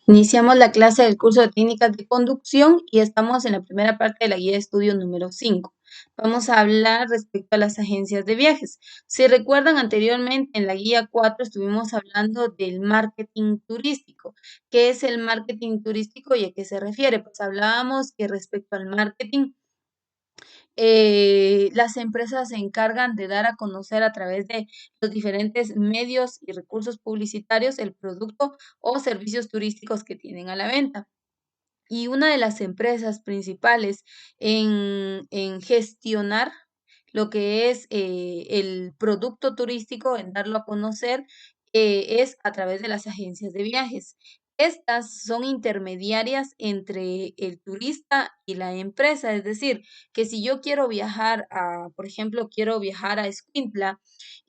Iniciamos la clase del curso de técnicas de conducción y estamos en la primera parte de la guía de estudio número 5. Vamos a hablar respecto a las agencias de viajes. Si recuerdan anteriormente en la guía 4 estuvimos hablando del marketing turístico. ¿Qué es el marketing turístico y a qué se refiere? Pues hablábamos que respecto al marketing las empresas se encargan de dar a conocer a través de los diferentes medios y recursos publicitarios el producto o servicios turísticos que tienen a la venta. Y una de las empresas principales en gestionar lo que es el producto turístico, en darlo a conocer, es a través de las agencias de viajes. Estas son intermediarias entre el turista y la empresa, es decir, que si yo quiero viajar a, por ejemplo, quiero viajar a Escuintla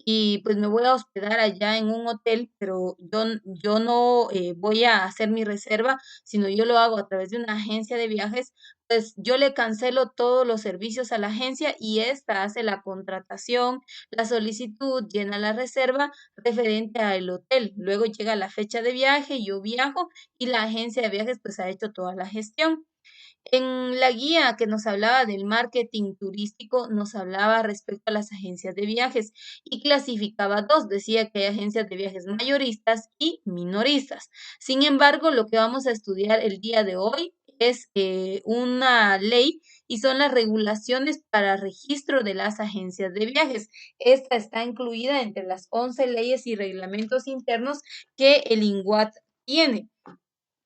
y pues me voy a hospedar allá en un hotel, pero yo no voy a hacer mi reserva, sino yo lo hago a través de una agencia de viajes, pues yo le cancelo todos los servicios a la agencia y esta hace la contratación, la solicitud, llena la reserva referente al hotel. Luego llega la fecha de viaje, yo viajo y la agencia de viajes pues ha hecho toda la gestión. En la guía que nos hablaba del marketing turístico, nos hablaba respecto a las agencias de viajes y clasificaba dos. Decía que hay agencias de viajes mayoristas y minoristas. Sin embargo, lo que vamos a estudiar el día de hoy es una ley y son las regulaciones para registro de las agencias de viajes. Esta está incluida entre las 11 leyes y reglamentos internos que el INGUAT tiene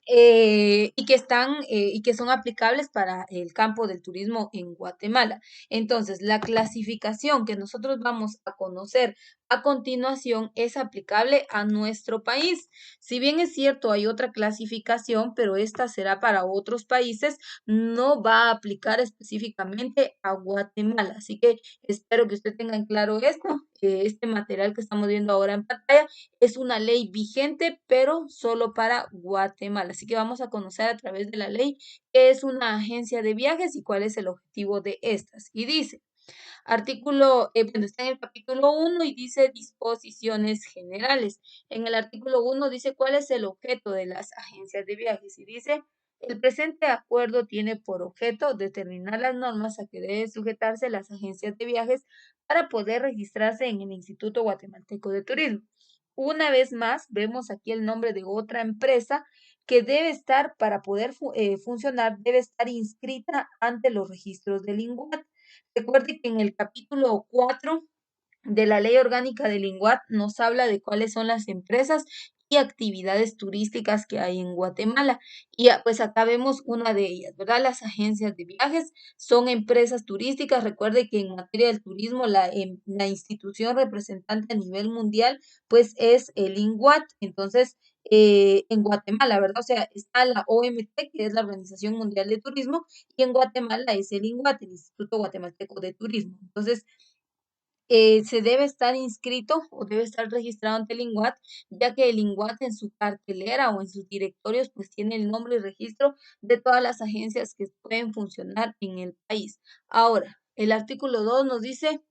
y que están y que son aplicables para el campo del turismo en Guatemala. Entonces, la clasificación que nosotros vamos a conocer a continuación es aplicable a nuestro país. Si bien es cierto, hay otra clasificación, pero esta será para otros países, no va a aplicar específicamente a Guatemala. Así que espero que usted tenga en claro esto. Este material que estamos viendo ahora en pantalla es una ley vigente, pero solo para Guatemala. Así que vamos a conocer a través de la ley qué es una agencia de viajes y cuál es el objetivo de estas. Y dice, bueno, está en el capítulo 1 y dice disposiciones generales. En el artículo 1 dice cuál es el objeto de las agencias de viajes y dice, el presente acuerdo tiene por objeto determinar las normas a que deben sujetarse las agencias de viajes para poder registrarse en el Instituto Guatemalteco de Turismo. Una vez más, vemos aquí el nombre de otra empresa que debe estar, para poder funcionar, debe estar inscrita ante los registros del INGUAT. Recuerde que en el capítulo 4 de la Ley Orgánica del INGUAT nos habla de cuáles son las empresas y actividades turísticas que hay en Guatemala. Y pues acá vemos una de ellas, ¿verdad? Las agencias de viajes son empresas turísticas. Recuerde que en materia del turismo la institución representante a nivel mundial pues es el INGUAT. Entonces, en Guatemala, ¿verdad? O sea, está la OMT, que es la Organización Mundial de Turismo, y en Guatemala es el INGUAT, el Instituto Guatemalteco de Turismo. Entonces, se debe estar inscrito o debe estar registrado ante el INGUAT, ya que el INGUAT en su cartelera o en sus directorios pues tiene el nombre y registro de todas las agencias que pueden funcionar en el país. Ahora, el artículo 2 nos dice,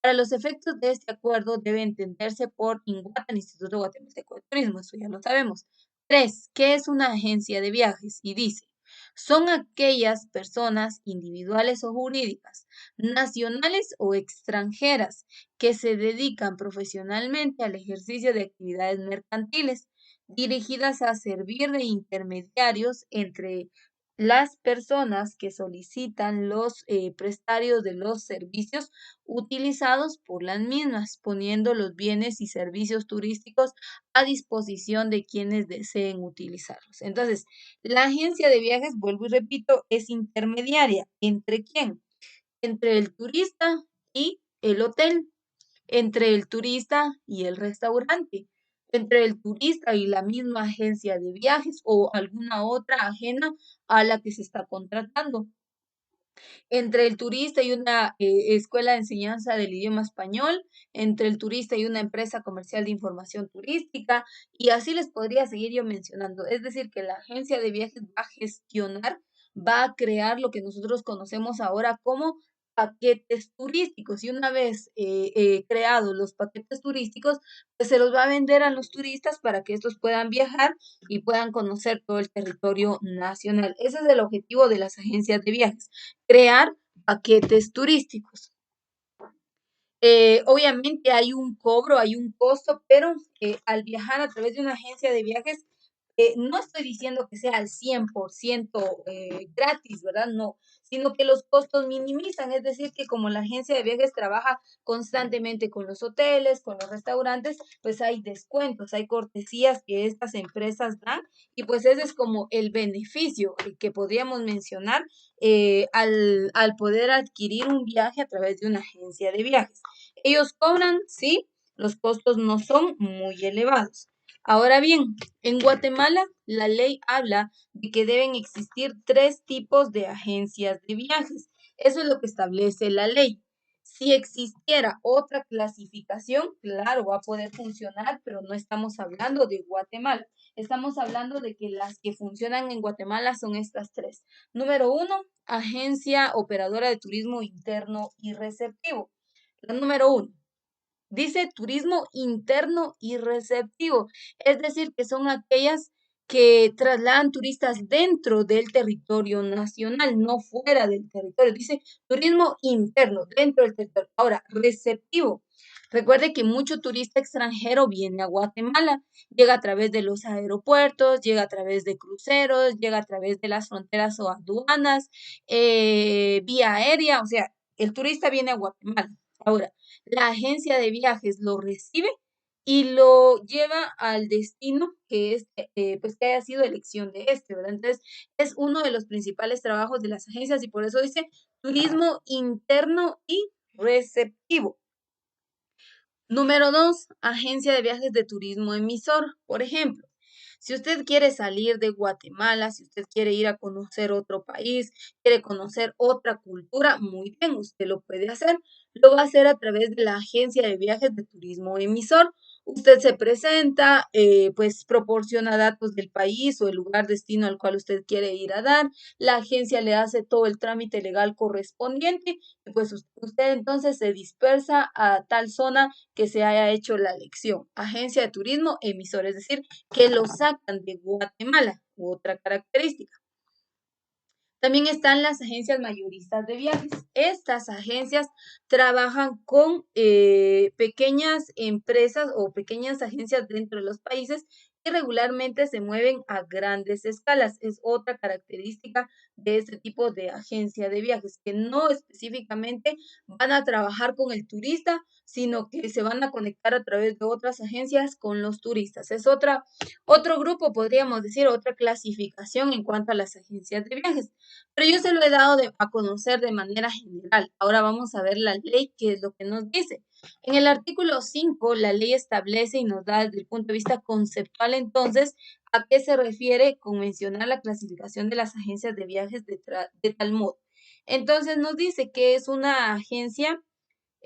para los efectos de este acuerdo debe entenderse por INGUAT al Instituto Guatemalteco de Turismo, eso ya lo sabemos. 3. ¿Qué es una agencia de viajes? Y dice, son aquellas personas individuales o jurídicas, nacionales o extranjeras, que se dedican profesionalmente al ejercicio de actividades mercantiles, dirigidas a servir de intermediarios entre las personas que solicitan los prestarios de los servicios utilizados por las mismas, poniendo los bienes y servicios turísticos a disposición de quienes deseen utilizarlos. Entonces, la agencia de viajes, vuelvo y repito, es intermediaria. ¿Entre quién? Entre el turista y el hotel, entre el turista y el restaurante, entre el turista y la misma agencia de viajes o alguna otra ajena a la que se está contratando, entre el turista y una escuela de enseñanza del idioma español, entre el turista y una empresa comercial de información turística, y así les podría seguir yo mencionando. Es decir, que la agencia de viajes va a gestionar, va a crear lo que nosotros conocemos ahora como paquetes turísticos. Y una vez creados los paquetes turísticos, pues se los va a vender a los turistas para que estos puedan viajar y puedan conocer todo el territorio nacional. Ese es el objetivo de las agencias de viajes, crear paquetes turísticos. Obviamente hay un cobro, hay un costo, pero al viajar a través de una agencia de viajes, no estoy diciendo que sea al 100% gratis, ¿verdad? No, sino que los costos minimizan, es decir, que como la agencia de viajes trabaja constantemente con los hoteles, con los restaurantes, pues hay descuentos, hay cortesías que estas empresas dan y pues ese es como el beneficio que podríamos mencionar al poder adquirir un viaje a través de una agencia de viajes. Ellos cobran, sí, los costos no son muy elevados. Ahora bien, en Guatemala la ley habla de que deben existir 3 tipos de agencias de viajes. Eso es lo que establece la ley. Si existiera otra clasificación, claro, va a poder funcionar, pero no estamos hablando de Guatemala. Estamos hablando de que las que funcionan en Guatemala son estas 3. Número 1, agencia operadora de turismo interno y receptivo. La número 1. Dice turismo interno y receptivo, es decir, que son aquellas que trasladan turistas dentro del territorio nacional, no fuera del territorio. Dice turismo interno, dentro del territorio. Ahora, receptivo. Recuerde que mucho turista extranjero viene a Guatemala, llega a través de los aeropuertos, llega a través de cruceros, llega a través de las fronteras o aduanas, vía aérea, o sea, el turista viene a Guatemala. Ahora, la agencia de viajes lo recibe y lo lleva al destino que es, pues que haya sido elección de ¿verdad? Entonces, es uno de los principales trabajos de las agencias y por eso dice turismo interno y receptivo. Número 2, agencia de viajes de turismo emisor. Por ejemplo, si usted quiere salir de Guatemala, si usted quiere ir a conocer otro país, quiere conocer otra cultura, muy bien, usted lo puede hacer. Lo va a hacer a través de la agencia de viajes de turismo emisor. Usted se presenta, pues proporciona datos del país o el lugar destino al cual usted quiere ir a dar. La agencia le hace todo el trámite legal correspondiente y pues usted entonces se dispersa a tal zona que se haya hecho la elección. Agencia de turismo emisor, es decir, que lo sacan de Guatemala, otra característica. También están las agencias mayoristas de viajes. Estas agencias trabajan con pequeñas empresas o pequeñas agencias dentro de los países que regularmente se mueven a grandes escalas. Es otra característica de este tipo de agencia de viajes, que no específicamente van a trabajar con el turista, sino que se van a conectar a través de otras agencias con los turistas. Es otro grupo, podríamos decir, otra clasificación en cuanto a las agencias de viajes. Pero yo se lo he dado a conocer de manera general. Ahora vamos a ver la ley, qué es lo que nos dice. En el artículo 5, la ley establece y nos da desde el punto de vista conceptual entonces a qué se refiere con mencionar la clasificación de las agencias de viajes de tal modo. Entonces nos dice que es una agencia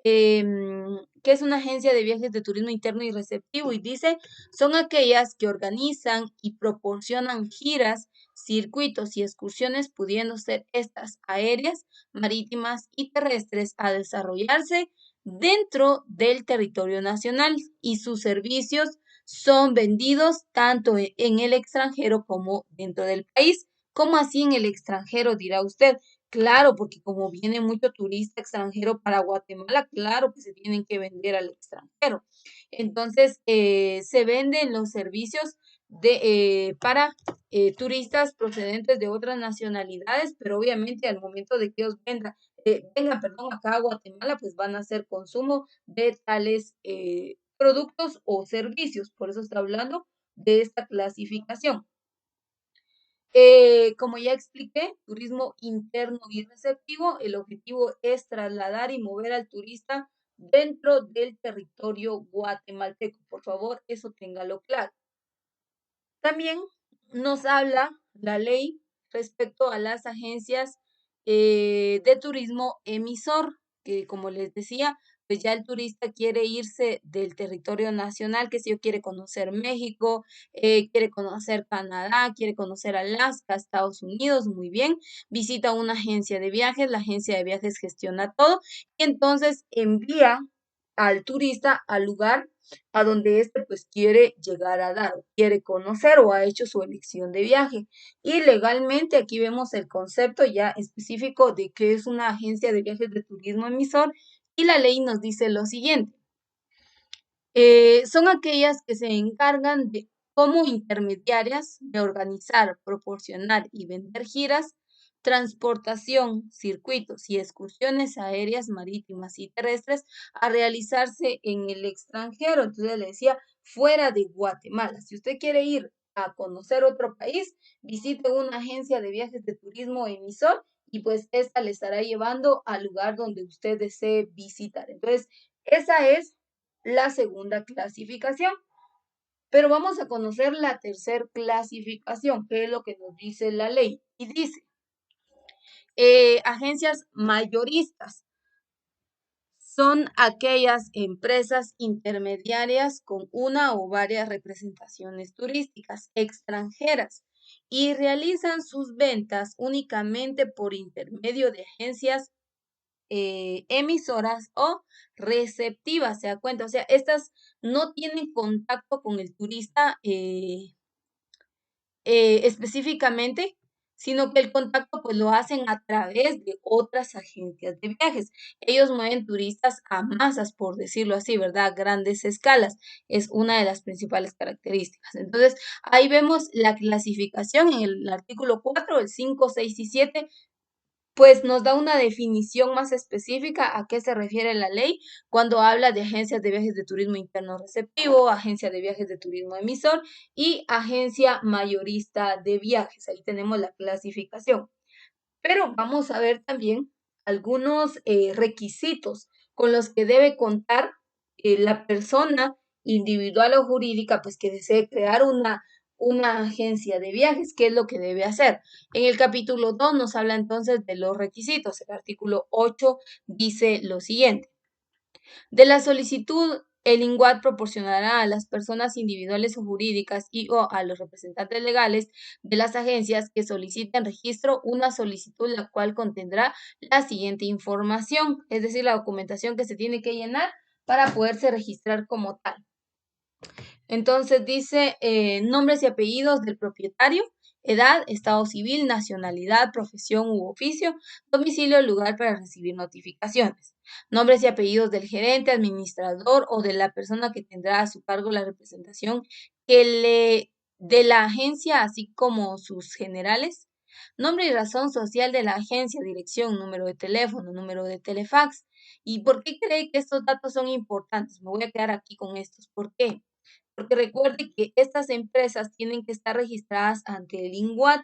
que es una agencia de viajes de turismo interno y receptivo y dice, son aquellas que organizan y proporcionan giras, circuitos y excursiones, pudiendo ser estas aéreas, marítimas y terrestres, a desarrollarse dentro del territorio nacional y sus servicios son vendidos tanto en el extranjero como dentro del país. ¿Cómo así en el extranjero, dirá usted? Claro, porque como viene mucho turista extranjero para Guatemala, claro que se tienen que vender al extranjero. Entonces, se venden los servicios para turistas procedentes de otras nacionalidades, pero obviamente al momento de que ellos vengan, perdón, acá a Guatemala, pues van a hacer consumo de tales productos o servicios. Por eso está hablando de esta clasificación. Como ya expliqué, turismo interno y receptivo, el objetivo es trasladar y mover al turista dentro del territorio guatemalteco. Por favor, eso téngalo claro. También nos habla la ley respecto a las agencias de turismo emisor, que como les decía, pues ya el turista quiere irse del territorio nacional, que si yo quiere conocer México, quiere conocer Canadá, quiere conocer Alaska, Estados Unidos, muy bien, visita una agencia de viajes, la agencia de viajes gestiona todo y entonces envía al turista al lugar a donde éste pues quiere llegar a dar, o quiere conocer o ha hecho su elección de viaje. Y legalmente aquí vemos el concepto ya específico de qué es una agencia de viajes de turismo emisor y la ley nos dice lo siguiente. Son aquellas que se encargan de, como intermediarias, de organizar, proporcionar y vender giras, transportación, circuitos y excursiones aéreas, marítimas y terrestres a realizarse en el extranjero. Entonces le decía, fuera de Guatemala. Si usted quiere ir a conocer otro país, visite una agencia de viajes de turismo emisor y pues esta le estará llevando al lugar donde usted desee visitar. Entonces, esa es la segunda clasificación. Pero vamos a conocer la tercera clasificación, que es lo que nos dice la ley. Y dice, agencias mayoristas son aquellas empresas intermediarias con una o varias representaciones turísticas extranjeras y realizan sus ventas únicamente por intermedio de agencias emisoras o receptivas, ¿se da cuenta? O sea, estas no tienen contacto con el turista específicamente, sino que el contacto pues lo hacen a través de otras agencias de viajes. Ellos mueven turistas a masas, por decirlo así, ¿verdad? A grandes escalas. Es una de las principales características. Entonces, ahí vemos la clasificación en el artículo 4, el 5, 6 y 7 pues nos da una definición más específica a qué se refiere la ley cuando habla de agencias de viajes de turismo interno receptivo, agencia de viajes de turismo emisor y agencia mayorista de viajes. Ahí tenemos la clasificación. Pero vamos a ver también algunos requisitos con los que debe contar la persona individual o jurídica, pues que desee crear una agencia de viajes, ¿qué es lo que debe hacer? En el capítulo 2 nos habla entonces de los requisitos. El artículo 8 dice lo siguiente. De la solicitud, el INGUAT proporcionará a las personas individuales o jurídicas y o a los representantes legales de las agencias que soliciten registro una solicitud la cual contendrá la siguiente información, es decir, la documentación que se tiene que llenar para poderse registrar como tal. Entonces dice nombres y apellidos del propietario, edad, estado civil, nacionalidad, profesión u oficio, domicilio, lugar para recibir notificaciones. Nombres y apellidos del gerente, administrador o de la persona que tendrá a su cargo la representación de la agencia, así como sus generales. Nombre y razón social de la agencia, dirección, número de teléfono, número de telefax. ¿Y por qué cree que estos datos son importantes? Me voy a quedar aquí con estos. ¿Por qué? Porque recuerde que estas empresas tienen que estar registradas ante el INGUAT.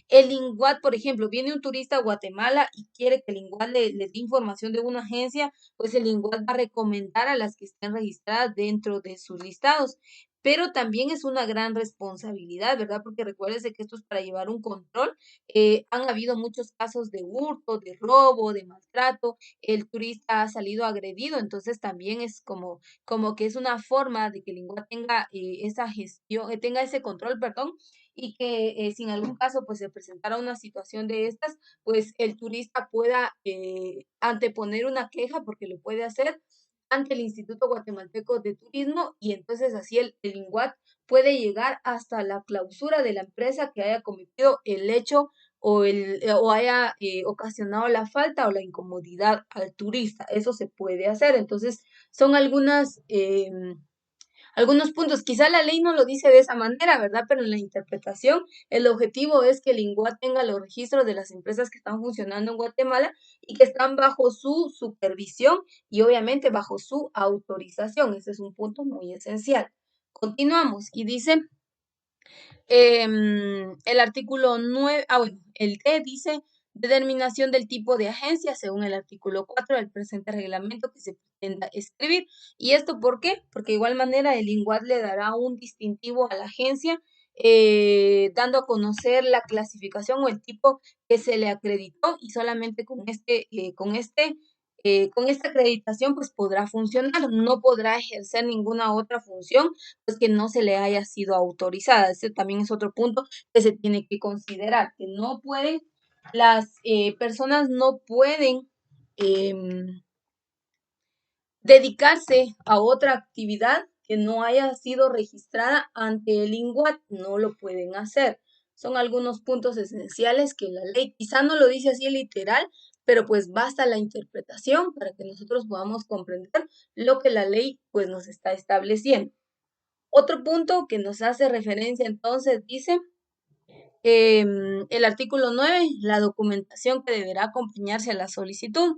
El INGUAT, por ejemplo, viene un turista a Guatemala y quiere que el INGUAT le dé información de una agencia, pues el INGUAT va a recomendar a las que estén registradas dentro de sus listados. Pero también es una gran responsabilidad, ¿verdad? Porque recuérdese que esto es para llevar un control. Han habido muchos casos de hurto, de robo, de maltrato. El turista ha salido agredido, entonces también es como que es una forma de que el lingua tenga esa gestión, tenga ese control, perdón, y que si en algún caso pues se presentara una situación de estas, pues el turista pueda anteponer una queja porque lo puede hacer ante el Instituto Guatemalteco de Turismo y entonces así el INGUAT puede llegar hasta la clausura de la empresa que haya cometido el hecho o haya ocasionado la falta o la incomodidad al turista. Eso se puede hacer. Entonces, son algunos puntos. Quizá la ley no lo dice de esa manera, ¿verdad? Pero en la interpretación, el objetivo es que el INGUAT tenga los registros de las empresas que están funcionando en Guatemala y que están bajo su supervisión y obviamente bajo su autorización. Ese es un punto muy esencial. Continuamos y dice el artículo 9, bueno, el D dice determinación del tipo de agencia según el artículo 4 del presente reglamento que se pretenda escribir. ¿Y esto por qué? Porque de igual manera el INGUAT le dará un distintivo a la agencia dando a conocer la clasificación o el tipo que se le acreditó y solamente con este con esta acreditación pues podrá funcionar, no podrá ejercer ninguna otra función pues que no se le haya sido autorizada. Ese también es otro punto que se tiene que considerar, que no pueden, las personas no pueden dedicarse a otra actividad que no haya sido registrada ante el INGUAT, no lo pueden hacer. Son algunos puntos esenciales que la ley quizá no lo dice así literal, pero pues basta la interpretación para que nosotros podamos comprender lo que la ley pues nos está estableciendo. Otro punto que nos hace referencia entonces dice el artículo 9, la documentación que deberá acompañarse a la solicitud.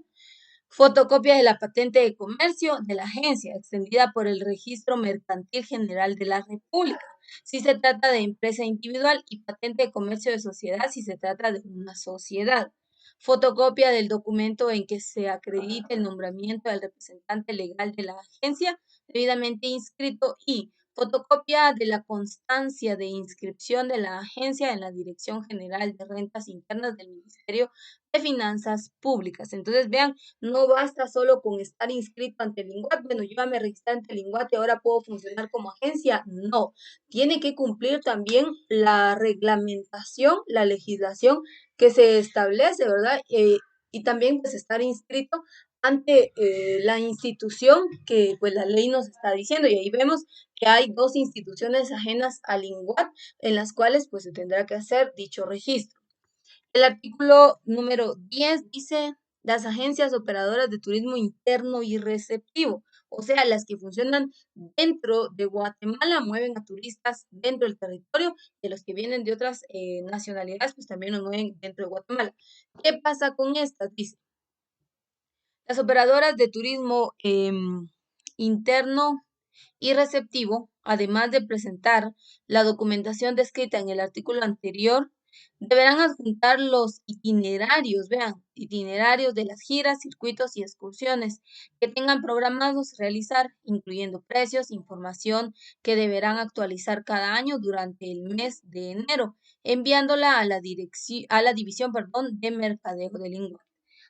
Fotocopia de la patente de comercio de la agencia, extendida por el Registro Mercantil General de la República, si se trata de empresa individual, y patente de comercio de sociedad si se trata de una sociedad. Fotocopia del documento en que se acredite el nombramiento del representante legal de la agencia debidamente inscrito, y fotocopia de la constancia de inscripción de la agencia en la Dirección General de Rentas Internas del Ministerio de Finanzas Públicas. Entonces, vean, no basta solo con estar inscrito ante el INGUAT. Bueno, yo ya me registré ante el INGUAT y ahora puedo funcionar como agencia. No, tiene que cumplir también la reglamentación, la legislación que se establece, ¿verdad? Y también pues estar inscrito ante la institución que pues la ley nos está diciendo. Y ahí vemos que hay dos instituciones ajenas al INGUAT en las cuales pues se tendrá que hacer dicho registro. El artículo número 10 dice las agencias operadoras de turismo interno y receptivo, o sea, las que funcionan dentro de Guatemala, mueven a turistas dentro del territorio, y los que vienen de otras nacionalidades, pues también los mueven dentro de Guatemala. ¿Qué pasa con estas? Dice, las operadoras de turismo interno y receptivo, además de presentar la documentación descrita en el artículo anterior, deberán adjuntar los itinerarios, vean, itinerarios de las giras, circuitos y excursiones que tengan programados realizar, incluyendo precios, información que deberán actualizar cada año durante el mes de enero, enviándola a la división, de mercadeo del INGUA.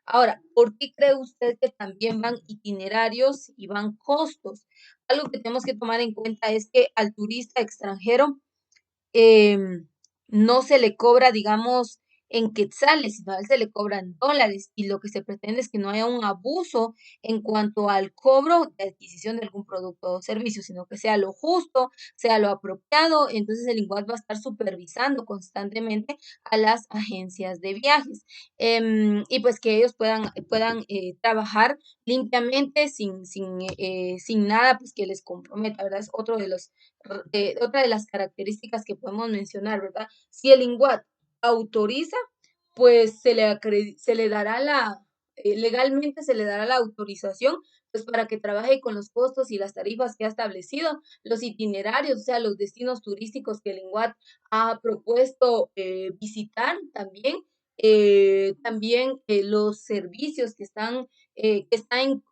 Ahora, ¿por qué cree usted que también van itinerarios y van costos? Algo que tenemos que tomar en cuenta es que al turista extranjero no se le cobra, digamos, en quetzales, sino a él se le cobra en dólares, y lo que se pretende es que no haya un abuso en cuanto al cobro de adquisición de algún producto o servicio, sino que sea lo justo, sea lo apropiado. Entonces el INGUAT va a estar supervisando constantemente a las agencias de viajes, y pues que ellos puedan trabajar limpiamente sin nada pues que les comprometa, ¿verdad? Es otro de los otra de las características que podemos mencionar, ¿verdad? Si el INGUAT autoriza, pues se le dará legalmente se le dará la autorización, pues para que trabaje con los costos y las tarifas que ha establecido, los itinerarios, o sea, los destinos turísticos que el INGUAT ha propuesto visitar también, los servicios que están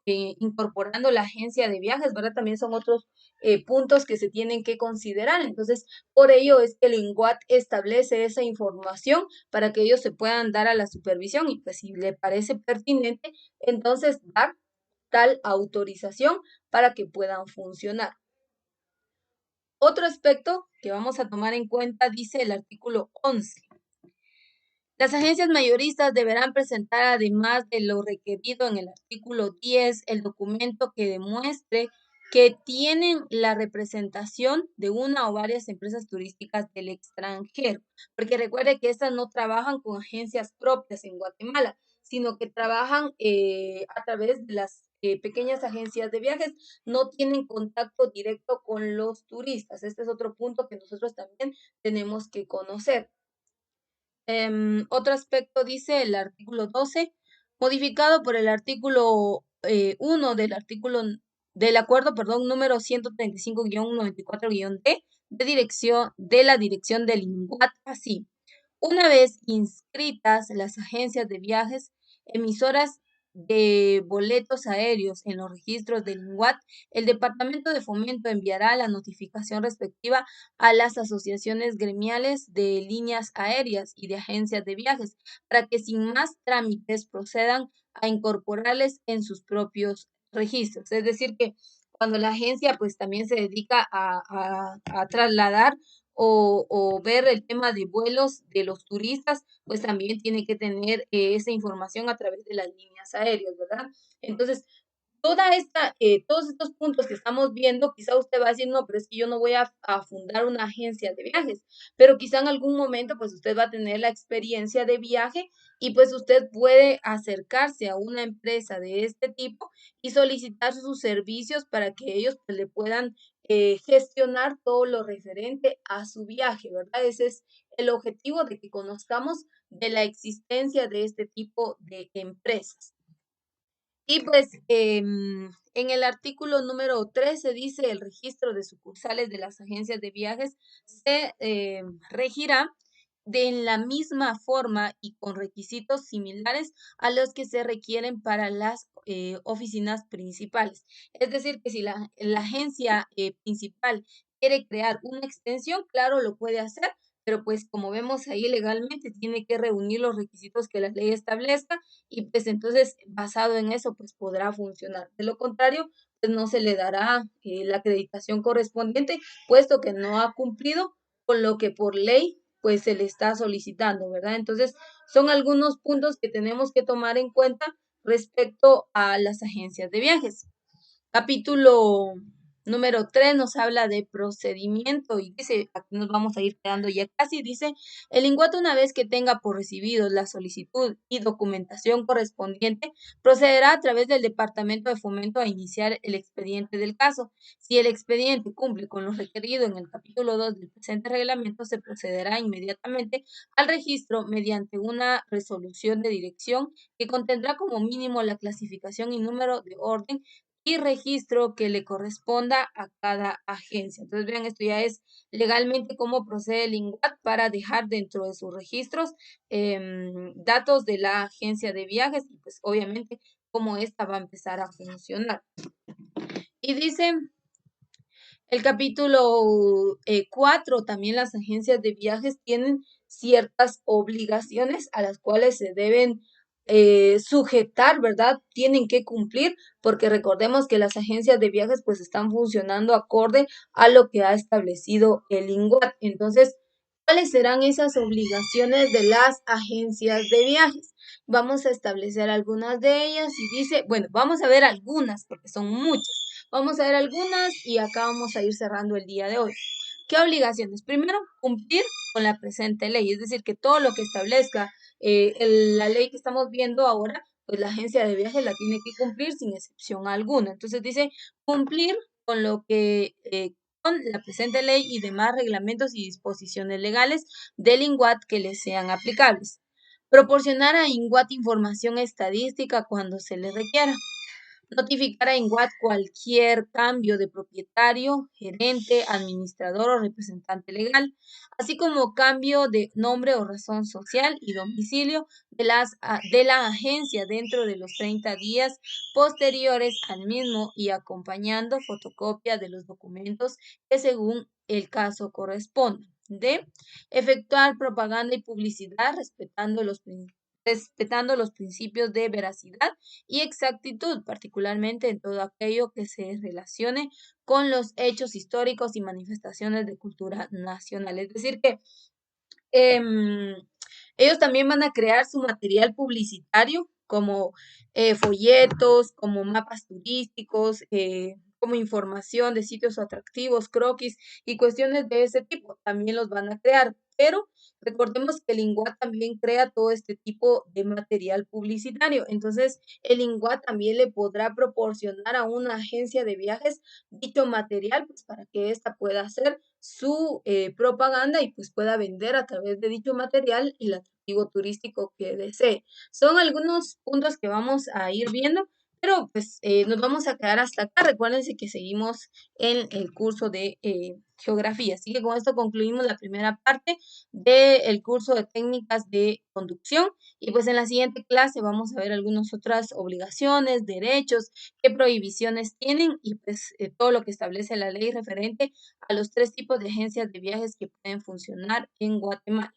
incorporando la agencia de viajes, ¿verdad? También son otros puntos que se tienen que considerar. Entonces, por ello es que el INGUAT establece esa información para que ellos se puedan dar a la supervisión, y pues si le parece pertinente, entonces dar tal autorización para que puedan funcionar. Otro aspecto que vamos a tomar en cuenta dice el artículo 11. Las agencias mayoristas deberán presentar, además de lo requerido en el artículo 10, el documento que demuestre que tienen la representación de una o varias empresas turísticas del extranjero, porque recuerde que estas no trabajan con agencias propias en Guatemala, sino que trabajan a través de las pequeñas agencias de viajes, no tienen contacto directo con los turistas. Este es otro punto que nosotros también tenemos que conocer. Otro aspecto dice el artículo 12, modificado por el artículo 1 del acuerdo, perdón, número 135-94-D de la dirección del INGUAT, así. Una vez inscritas las agencias de viajes emisoras de boletos aéreos en los registros del INGUAT, el Departamento de Fomento enviará la notificación respectiva a las asociaciones gremiales de líneas aéreas y de agencias de viajes para que sin más trámites procedan a incorporarles en sus propios registros. Es decir, que cuando la agencia pues también se dedica a trasladar o ver el tema de vuelos de los turistas, pues también tiene que tener esa información a través de las líneas aéreas, ¿verdad? Entonces, todos estos puntos que estamos viendo, quizá usted va a decir, no, pero es que yo no voy a fundar una agencia de viajes, pero quizá en algún momento pues usted va a tener la experiencia de viaje y pues usted puede acercarse a una empresa de este tipo y solicitar sus servicios para que ellos pues, le puedan gestionar todo lo referente a su viaje, ¿verdad? Ese es el objetivo de que conozcamos de la existencia de este tipo de empresas. Y pues en el artículo número 13 dice el registro de sucursales de las agencias de viajes se regirá en la misma forma y con requisitos similares a los que se requieren para las oficinas principales. Es decir, que si la agencia principal quiere crear una extensión, claro, lo puede hacer, pero pues como vemos ahí legalmente tiene que reunir los requisitos que la ley establezca y pues entonces basado en eso pues podrá funcionar. De lo contrario, pues no se le dará la acreditación correspondiente, puesto que no ha cumplido con lo que por ley pues se le está solicitando, ¿verdad? Entonces, son algunos puntos que tenemos que tomar en cuenta respecto a las agencias de viajes. Capítulo número 3 nos habla de procedimiento y dice, aquí nos vamos a ir quedando ya casi, dice, el inguato una vez que tenga por recibido la solicitud y documentación correspondiente, procederá a través del Departamento de Fomento a iniciar el expediente del caso. Si el expediente cumple con lo requerido en el capítulo 2 del presente reglamento, se procederá inmediatamente al registro mediante una resolución de dirección que contendrá como mínimo la clasificación y número de orden y registro que le corresponda a cada agencia. Entonces, vean, esto ya es legalmente cómo procede el INGUAT para dejar dentro de sus registros datos de la agencia de viajes y pues obviamente cómo esta va a empezar a funcionar. Y dice el capítulo 4, también las agencias de viajes tienen ciertas obligaciones a las cuales se deben sujetar, ¿verdad? Tienen que cumplir, porque recordemos que las agencias de viajes pues están funcionando acorde a lo que ha establecido el INGUAT. Entonces, ¿cuáles serán esas obligaciones de las agencias de viajes? Vamos a establecer algunas de ellas y dice, bueno, vamos a ver algunas porque son muchas. Vamos a ver algunas y acá vamos a ir cerrando el día de hoy. ¿Qué obligaciones? Primero, cumplir con la presente ley, es decir, que todo lo que establezca la ley que estamos viendo ahora, pues la agencia de viajes la tiene que cumplir sin excepción alguna. Entonces dice cumplir con lo que con la presente ley y demás reglamentos y disposiciones legales del INGUAT que les sean aplicables. Proporcionar a INGUAT información estadística cuando se le requiera. Notificar a INGUAT cualquier cambio de propietario, gerente, administrador o representante legal, así como cambio de nombre o razón social y domicilio de la agencia dentro de los 30 días posteriores al mismo y acompañando fotocopia de los documentos que según el caso corresponda. D. Efectuar propaganda y publicidad respetando los principios de veracidad y exactitud, particularmente en todo aquello que se relacione con los hechos históricos y manifestaciones de cultura nacional. Es decir, que em, ellos también van a crear su material publicitario como folletos, como mapas turísticos, como información de sitios atractivos, croquis y cuestiones de ese tipo. También los van a crear, pero recordemos que el INGUAT también crea todo este tipo de material publicitario. Entonces, el INGUAT también le podrá proporcionar a una agencia de viajes dicho material, pues para que ésta pueda hacer su propaganda y pues pueda vender a través de dicho material el atractivo turístico que desee. Son algunos puntos que vamos a ir viendo, pero pues nos vamos a quedar hasta acá. Recuérdense que seguimos en el curso de geografía. Así que con esto concluimos la primera parte del curso de técnicas de conducción y pues en la siguiente clase vamos a ver algunas otras obligaciones, derechos, qué prohibiciones tienen y pues todo lo que establece la ley referente a los 3 tipos de agencias de viajes que pueden funcionar en Guatemala.